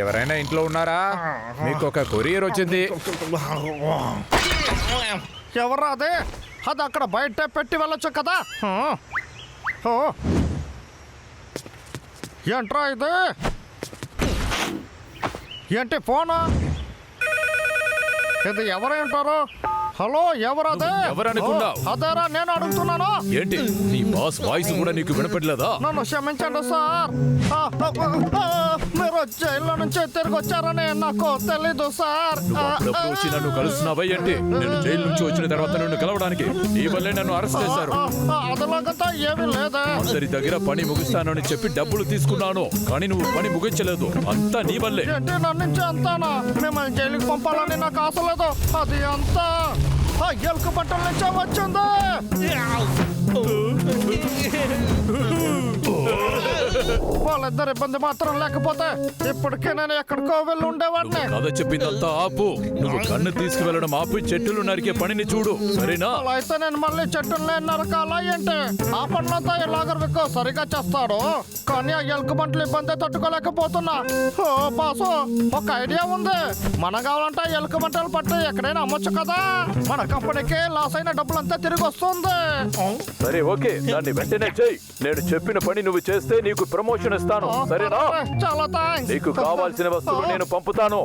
ఎవరైనా ఇంట్లో ఉన్నారా? మీకు ఒక కొరియర్ వచ్చింది. ఎవరా అది? అది అక్కడ బయట పెట్టి వెళ్ళొచ్చు కదా. ఏంట్రా ఇది? ఏంటి ఫోను? ఇది ఎవరై ఉంటారు? హలో, ఎవరదే? ఎవరనుకున్నావు? అదేరా నేను అడుగుతున్నాను. ఏంటి నీ బాస్ వాయిస్ కూడా నీకు వినపడలేదా? నన్ను క్షమించండి సార్. మీరు జైల్లో నుంచి తిరిగి వచ్చారని నాకు తెలీదు సార్. అప్పుడప్పుడు వచ్చి నన్ను కలుస్తున్నావా ఏంటి? నేను జైలు నుంచి వచ్చిన తర్వాత నిన్ను కలవడానికి నీ వల్లే నన్ను అరెస్ట్ చేశారు. అదలాగంతా ఏమీ లేదా. అందరి దగ్గర పని ముగిస్తానని చెప్పి డబ్బులు తీసుకున్నాను, కానీ నువ్వు పని ముగించలేదు. అంతా నీ వల్లే. ఏంటి నన్ను నుంచి అంతానా? మిమ్మల్ని జైలుకి పంపాలని నాకు ఆశ లేదు. అది అంతా ఎలుక బట్టల నుంచే వచ్చింది. వాళ్ళిద్దరు ఇబ్బంది మాత్రం లేకపోతే ఇప్పటికే నేను ఎక్కడికో వెళ్ళి ఉండేవాడిని. కథ చెప్పిందంతా ఆపు. నువ్వు కన్ను తీసుకువెళ్ళడం ఆపి చెట్టులు నరికే పనిని చూడు, సరేనా? అలా అయితే నేను మళ్ళీ చెట్టులు నరకాలా ఏంటి? ఆ పనులంతా ఎలాగర్ విక్కో సరిగా చేస్తాడు, కానీ ఆ ఎలుక బంట్లు ఇబ్బంది తట్టుకోలేకపోతున్నా. ఓ బాసు, ఒక ఐడియా ఉంది. మనం కావాలంటే ఎలుక బంటలు పట్టి ఎక్కడైనా అమ్మొచ్చు కదా. మన కంపెనీకి లాస్ అయిన డబ్బులంతా తిరిగి వస్తుంది. సరే, ఓకే, దాన్ని వెంటనే చెయ్యి. నేను చెప్పిన పని నువ్వు చేస్తే నీకు ప్రమోషన్ ఇస్తాను, సరేనా? చాలా థాంక్స్. నీకు కావాల్సిన వస్తువులు నేను పంపుతాను.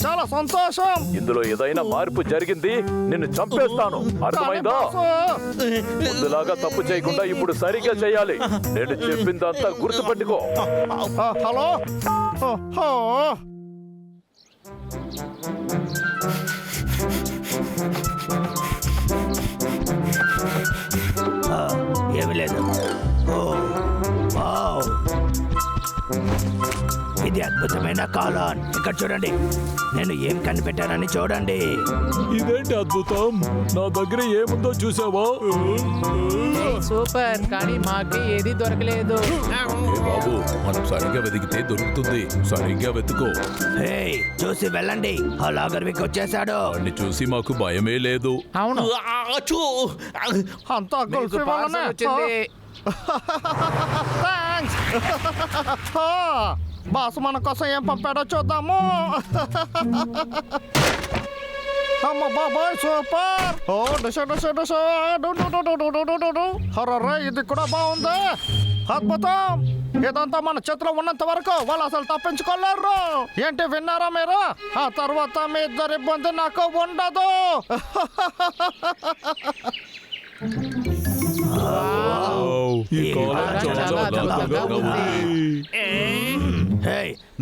చాలా సంతోషం. ఇందులో ఏదైనా మార్పు జరిగింది నిన్ను చంపేస్తాను, అర్థమైందా? ముందులాగా తప్పు చేయకుండా ఇప్పుడు సరిగ్గా చేయాలి. నేను చెప్పిందంతా గుర్తుపెట్టుకో. హలో, ఏమి లేదు. ఇది అద్భుతమైన కాలాన్. ఇక్కడ చూడండి, నేను ఏం కనిపెట్టానని చూడండి. ఇదేంటి అద్భుతం? నా దగ్గర ఏముందో చూసావా? సూపర్, కానీ మాకు ఏది దొరకలేదు. బాబు, మనం సరిగ్గా వెతికితే దొరుకుతుంది. సరిగ్గా వెతుకో. చూసి వెళ్ళండి. ఆ లాగర్విక్ వచ్చేసాడు. వాడిని చూసి మాకు భయమే లేదు. అవును, అంతా గొలుసు వల్లనే వచ్చింది. థాంక్స్. బాస్ మన కోసం ఏం పంపాడో చూద్దాము. అమ్మ బాబాయ్, సూపర్. ఓ డిషో డిషో డిషో. హర్రర్రే, ఇది కూడా బాగుంది. అద్భుతం. ఇదంతా మన చేతిలో ఉన్నంత వరకు వాళ్ళు అసలు తప్పించుకోలేరు. ఏంటి విన్నారా మీరు? ఆ తర్వాత మీ ఇద్దరి ఇబ్బంది నాకు ఉండదు.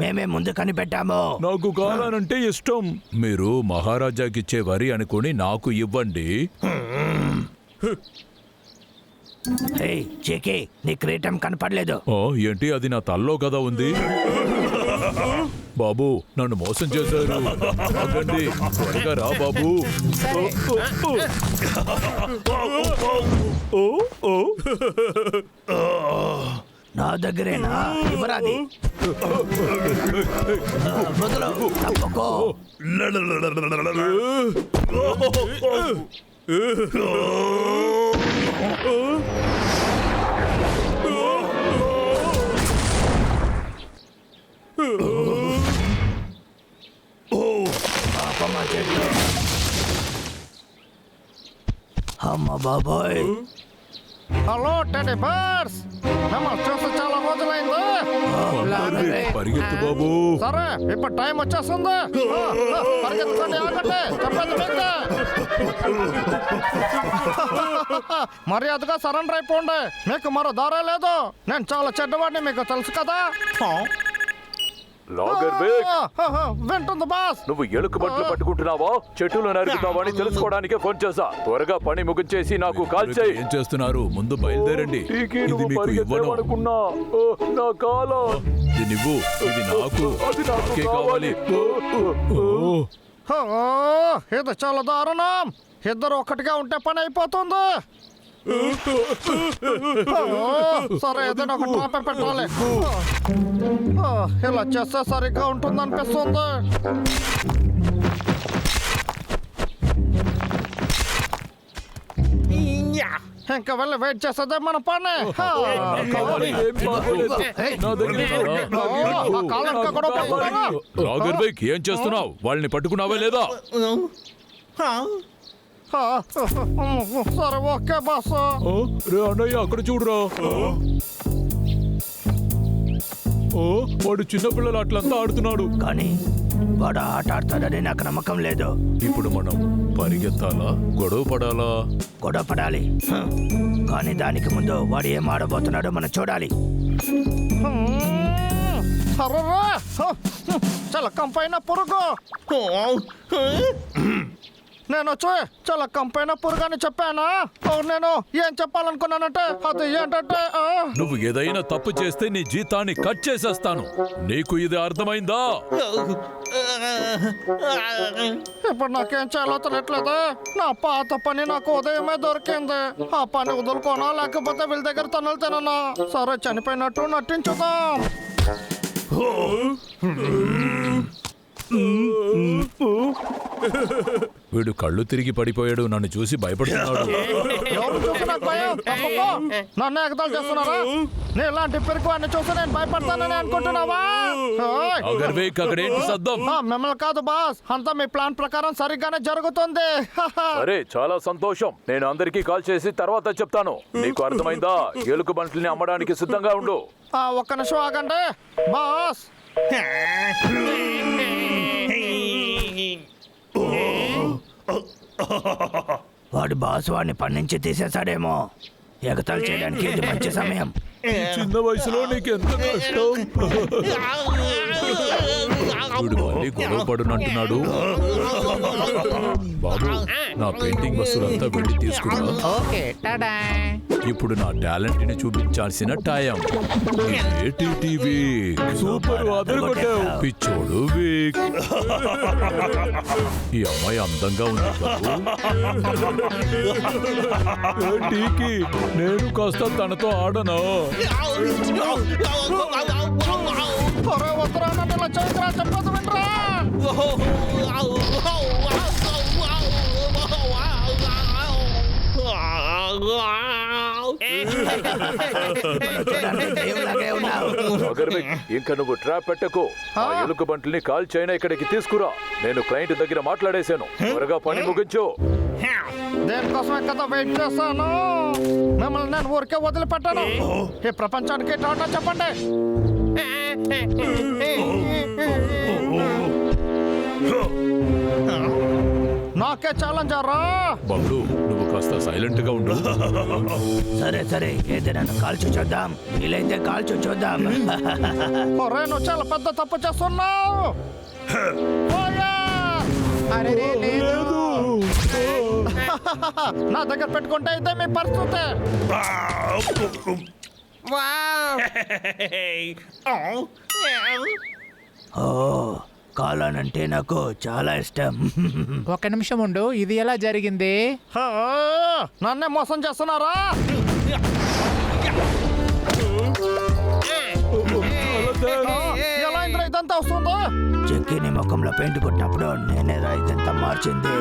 మేమే ముందు కనిపెట్టాము. నాకు కాలానంటే ఇష్టం. మీరు మహారాజాకిచ్చే వరి అనుకుని నాకు ఇవ్వండి. చెకే, నీ క్రీటం కనపడలేదు. ఏంటి? అది నా తల్లో కదా ఉంది. బాబు, నన్ను మోసం చేశారు. ఆగండి, త్వరగా రా బాబు. నా దగ్గరేనా? ఇవ్వరాది. మొదలు తప్పుకో. అమ్మ బాబాయ్. హలో టెడ్డీ బర్డ్స్, మిమ్మల్ని చూసి చాలా రోజులైంది. పరిగెత్తు బాబు. సరే, ఇప్పుడు టైం వచ్చేస్తుంది. పరిగెత్తుకోండి, ఆగండి, చెప్పేది మీకే. మర్యాదగా సరెండర్ అయిపోండి. మీకు మరో దారే లేదు. నేను చాలా చెడ్డవాడిని, మీకు తెలుసు కదా. వింటుంది బాస్. నువ్వు ఎలుక బట్టలు పట్టుకుంటున్నావా, చెట్టులు నరుకుతావా అని తెలుసుకోవడానికే ఫోన్ చేశా. త్వరగా పని ముగించేసి నాకు కాల్ చేయి. ఏం చేస్తున్నారు? ముందు బయలుదేరండి. ఇది మీకు ఇవ్వను. నా కాలం. ఇది నువ్వు, ఇది నాకు. నాకే కావాలి. ఇది చాలా దారుణం. ఇద్దరు ఒక్కటిగా ఉంటే పని అయిపోతుంది. సరే, ఏదైనా ఒక టాపే పెట్టాలి. ఇలా చేస్తే సరిగ్గా ఉంటుంది అనిపిస్తుంది. ఇంకా వెళ్ళి వెయిట్ చేసేదే మన పని కావాలి, ఏం బాగోలేదు. నా దగ్గర ఇవ్వు. ఆ కాళ్ళ వెనక కూడా పట్టుకున్నావా? రాగర్ బైక్ ఏం చేస్తున్నావు? వాళ్ళని పట్టుకున్నావా లేదా? సరే ఓకే బాస్. రే అన్నయ్య అక్కడ చూడురా. ఓ వాడు చిన్నపిల్లలు అట్లంతా ఆడుతున్నాడు. కానీ వాడు ఆట ఆడతాడని నాకు నమ్మకం లేదు. ఇప్పుడు మనం పరిగెత్తాలా, గొడవ పడాలా? గొడవ పడాలి. కానీ దానికి ముందు వాడు ఏం ఆడబోతున్నాడో మనం చూడాలి. సరేరా చాలా కంపైన పురుగు. నేను వచ్చి చాలా కంపైన పురుగు అని చెప్పానా? నేను ఏం చెప్పాలనుకున్నానంటే అది ఏంటంటే నువ్వు ఏదైనా తప్పు చేస్తే నీ జీతాన్ని కట్ చేసేస్తాను. నీకు ఇది అర్థమైందా? ఇప్పుడు నాకేం చేయాలో తెలియట్లేదు. నా పాత పని నాకు ఉదయమే దొరికింది. ఆ పని వదులుకోనా లేకపోతే వీళ్ళ దగ్గర తన్నులు తిననా? సరే చనిపోయినట్టు నటించుదాం. వీడు కళ్ళు తిరిగి పడిపోయాడు. నన్ను చూసి భయపడుతున్నాడు. ఎవరు చూసి నాకు భయం? తప్పుకో. నన్ను ఎగతాలు చేస్తున్నారా? నీ ఇలాంటి పిరికి వాడిని చూసి నేను భయపడతానని అనుకుంటున్నావా? ఓయ్. రాగర్ బైక్ అక్కడేంటి శబ్దం? మిమ్మల్ని కాదు బాస్, అంతా మీ ప్లాన్ ప్రకారం సరిగ్గానే జరుగుతుంది. అరే చాలా సంతోషం. నేను అందరికీ కాల్ చేసి తర్వాత చెప్తాను. నీకు అర్థమైందా? ఎలుక బంట్లని అమ్మడానికి సిద్ధంగా ఉండు. ఒక్క నిమిషం ఆగండి బాస్. వాడు బాస్ వాడిని పని నుంచి తీసేశాడేమో. ఎగతాళి చేయడానికి ఇది మంచి సమయం. చిన్న వయసులో నీకు ఎంత కష్టం. వీడు మళ్ళీ గొడవ పడునంటున్నాడు. బాబు నా పెయింటింగ్ వస్తువులంతా వెళ్ళి తీసుకురా. Okay Tada. ఇప్పుడు నా టాలెంట్ ని చూపించాల్సిన టైం. టీవీ సూపర్ అదరగొట్టావు పిచ్చోడు వీక్. ఈ అమ్మాయి అందంగా ఉంది బాబు. టీకి నేను కాస్త తనతో ఆడను. ఒరే వద్దురా, నన్ను ఇలా చేయకురా, చెప్పదు వినరా. చూడడానికి దెయ్యంలాగే ఉన్నావు. ఇంకా నువ్వు ట్రాప్ పెట్టకు. ఆ ఎలుక బంట్లని కాల్ చైనా ఇక్కడికి తీసుకురా. నేను క్లయింట్ దగ్గర మాట్లాడేశాను. త్వరగా పని ముగించు. దేనికోసమే కదా వెయిట్ చేస్తాను. మిమ్మల్ని నేను ఊరికే వదిలిపెట్టాను. ఈ ప్రపంచానికి టాటా చెప్పండి. నాకే ఛాలెంజ్ రా. బాబు నువ్వు కాస్త సైలెంట్ గా ఉండు. సరే సరే, ఏదైనా కాల్చి చూద్దాం. వీలైతే కాల్చి చూద్దాం. ఒరే నువ్వు చాలా పెద్ద తప్పు చేస్తున్నావు. అరే లేదు. నా దగ్గర పెట్టుకుంటే ఇదే మీ పరిస్థితి. ఓ కాలానంటే నాకు చాలా ఇష్టం. ఒక నిమిషం ఉండు, ఇది ఎలా జరిగింది? నన్నే మోసం చేస్తున్నారా? ఎలా ఇంద్ర ఇదంతా వస్తుందో? చెక్కిని ముఖంలో పెయింట్ కొట్టినప్పుడు నేనే ఇదంతా మార్చింది.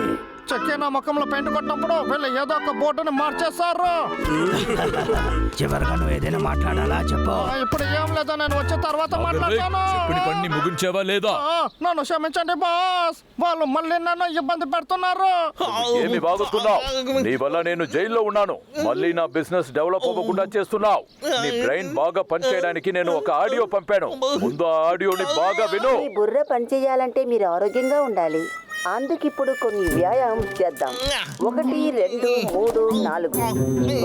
చెక్కి నా ముఖంలో పెయింట్ కొట్టినప్పుడు వీళ్ళు ఏదో ఒక బోర్డుని మార్చేస్తారు. చివరిగా నువ్వు ఏదైనా మాట్లాడాలా చెప్పు. ఇప్పుడు ఏం లేదా, నేను వచ్చిన తర్వాత మాట్లాడతాను. చెప్పిన పని ముగించావా లేదా? నన్ను క్షమించండి బాస్, వాళ్ళు మళ్ళీ నన్ను ఇబ్బంది పెడుతున్నారు. ఏమి బాగుతున్నావు? నీ వల్ల నేను జైల్లో ఉన్నాను. మళ్ళీ నా బిజినెస్ డెవలప్ అవ్వకుండా చేస్తున్నావు. నీ బ్రెయిన్ బాగా పనిచేయడానికి నేను ఒక ఆడియో పంపాను. ముందు ఆ ఆడియోని బాగా విను. మీ బుర్ర పనిచేయాలంటే మీరు ఆరోగ్యంగా ఉండాలి. అందుకిప్పుడు కొన్ని వ్యాయామం చేద్దాం. 1 2 3 4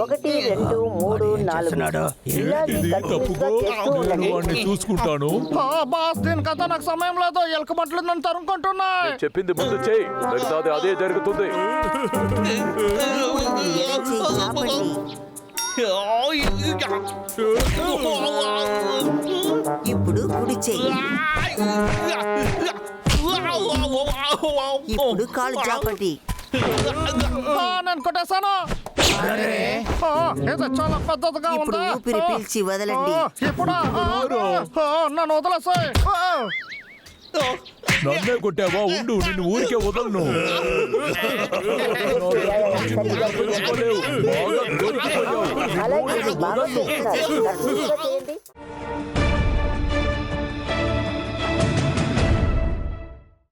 1 2 3 4 ఇలాగే కంటిన్యూస్గా చేస్తూ ఉండండి. వాడిని చూసుకుంటాను. బాస్ దీనికంతా నాకు సమయం లేదు. ఎలుక మంటలు నన్ను తరుముకుంటున్నాయి. చెప్పింది ముందు చేయి, మిగతాది అదే జరుగుతుంది. ఇప్పుడు కుడి చెయ్యి, ఇప్పుడు కాలు చాపండి. నేను కొట్టేశాను. ఇది చాలా పెద్దదిగా ఇప్పుడు ఉందా? ఊపిరి పీల్చి వదలండి. ఇప్పుడు నన్ను వదిలేసాయి. నన్నే కొట్టావా? ఉండు, నిన్ను ఊరికే వదలను. అలాగే బాగా చేస్తున్నారు. కరెక్ట్గా చేయండి.